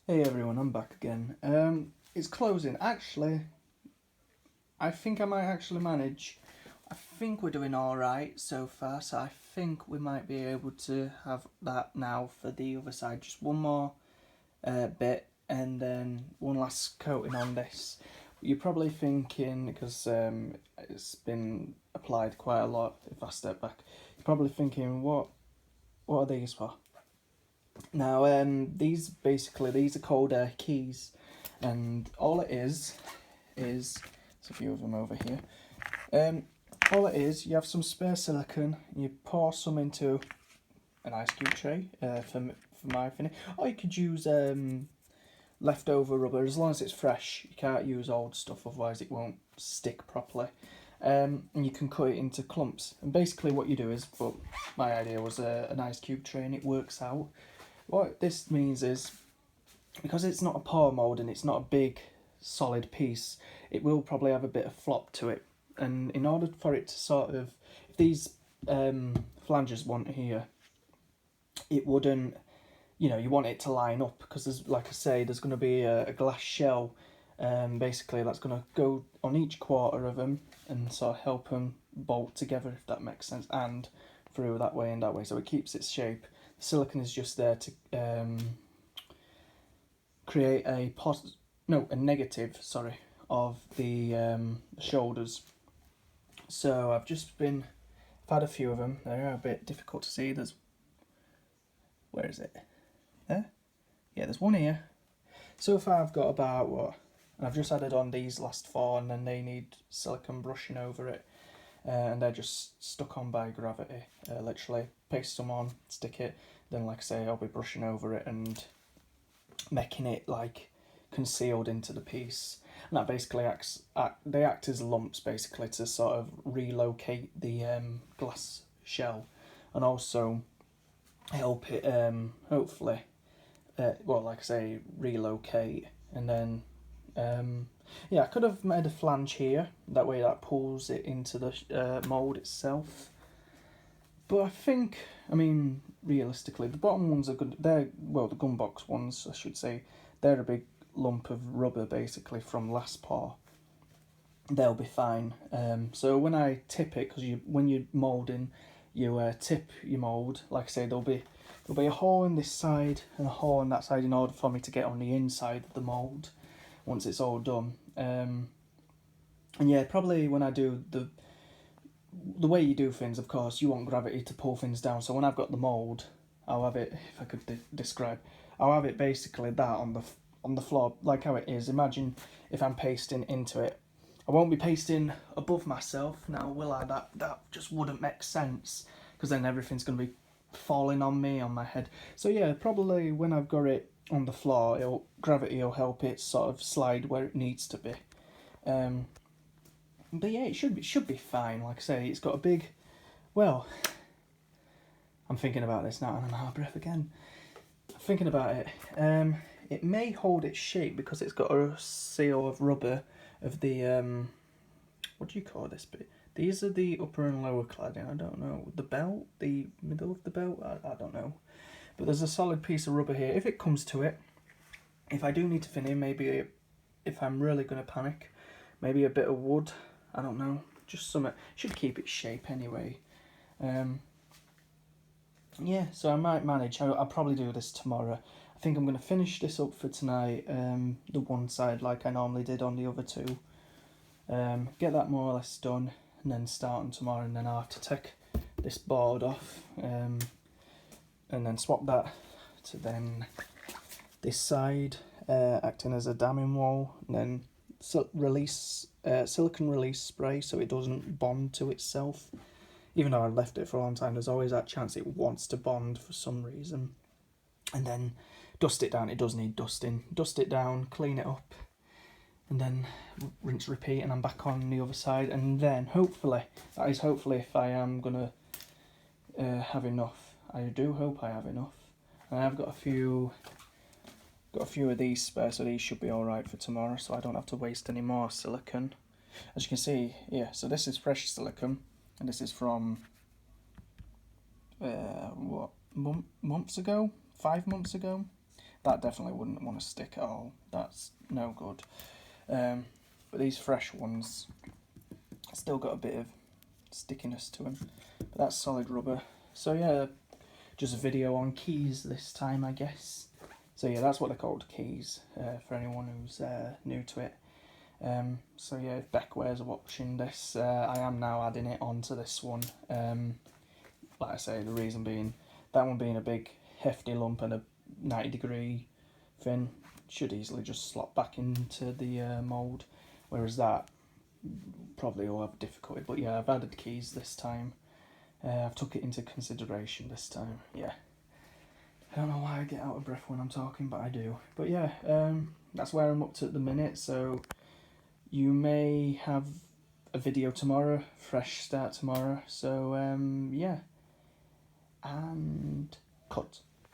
Hey everyone, I'm back again. It's closing. Actually, I think I might actually manage. I think we're doing alright so far, so I think we might be able to have that now for the other side. Just one more bit and then one last coating on this. You're probably thinking, because it's been applied quite a lot, if I step back, you're probably thinking, what are these for? Now, these are called keys, and all it is there's a few of them over here. All it is, you have some spare silicone, you pour some into an ice cube tray for my finish, or you could use leftover rubber as long as it's fresh. You can't use old stuff, otherwise it won't stick properly. And you can cut it into clumps. And basically, what you do is, but my idea was an ice cube tray, and it works out. What this means is, because it's not a pour mould and it's not a big solid piece, it will probably have a bit of flop to it. And in order for it to sort of, if these flanges want here, it wouldn't, you want it to line up, because there's, like I say, there's going to be a glass shell, basically, that's going to go on each quarter of them and sort of help them bolt together, if that makes sense, and through that way and that way, so it keeps its shape. The silicone is just there to create a negative, of the shoulders. So I've had a few of them. They're a bit difficult to see. Where is it? There? Yeah, there's one here. So far I've got about and I've just added on these last four, and then they need silicone brushing over it. And they're just stuck on by gravity. Literally, paste them on, stick it. Then, like I say, I'll be brushing over it and making it like concealed into the piece. And that basically they act as lumps, basically, to sort of relocate the glass shell, and also help it hopefully, like I say, relocate. And then I could have made a flange here, that way that pulls it into the mould itself. But I mean, realistically, the bottom ones are good. The gun box ones, I should say, they're a big lump of rubber, basically, from last pour. They'll be fine. So when I tip it, because when you're moulding, you tip your mould. Like I say, there'll be a hole in this side and a hole on that side in order for me to get on the inside of the mould once it's all done. And yeah, probably when I do the way you do things, of course, you want gravity to pull things down. So when I've got the mould, I'll have it, if I could describe, I'll have it basically that on the floor, like how it is. Imagine if I'm pasting into it. I won't be pasting above myself now, will I? That just wouldn't make sense, because then everything's going to be falling on me, on my head. So yeah, probably when I've got it on the floor, gravity will help it sort of slide where it needs to be. But yeah, it should be fine. Like I say, it's got a big. Well, I'm thinking about this now, and I'm out of breath again. I'm thinking about it. It may hold its shape because it's got a seal of rubber of the what do you call this bit? These are the upper and lower cladding. I don't know. The belt, the middle of the belt. I don't know. But there's a solid piece of rubber here. If it comes to it, if I do need to finish, maybe if I'm really going to panic, maybe a bit of wood. I don't know. Just something. Should keep its shape anyway. Yeah, so I might manage. I'll probably do this tomorrow. I think I'm going to finish this up for tonight, the one side like I normally did on the other two. Get that more or less done, and then start on tomorrow, and then I'll have to take this board off, and then swap that to then this side, acting as a damming wall, and then silicone release spray so it doesn't bond to itself. Even though I've left it for a long time, there's always that chance it wants to bond for some reason. And then dust it down. It does need dusting. Dust it down, clean it up, and then rinse, repeat, and I'm back on the other side. And then hopefully, if I am gonna have enough. I do hope I have enough. And I've got a few of these spare, so these should be all right for tomorrow. So I don't have to waste any more silicone. As you can see, yeah. So this is fresh silicone. And this is from, months ago? 5 months ago? that definitely wouldn't want to stick at all. That's no good. But these fresh ones still got a bit of stickiness to them. But that's solid rubber. So yeah, just a video on keys this time, I guess. So yeah, that's what they're called, keys, for anyone who's new to it. So yeah, if Beckwares are watching this, I am now adding it onto this one. Like I say, the reason being, that one being a big hefty lump and a 90-degree fin, should easily just slot back into the mould, whereas that probably will have difficulty. But yeah, I've added keys this time. I've took it into consideration this time, yeah. I don't know why I get out of breath when I'm talking, but I do. But yeah, that's where I'm up to at the minute, so you may have a video tomorrow, fresh start tomorrow, so yeah. And cut.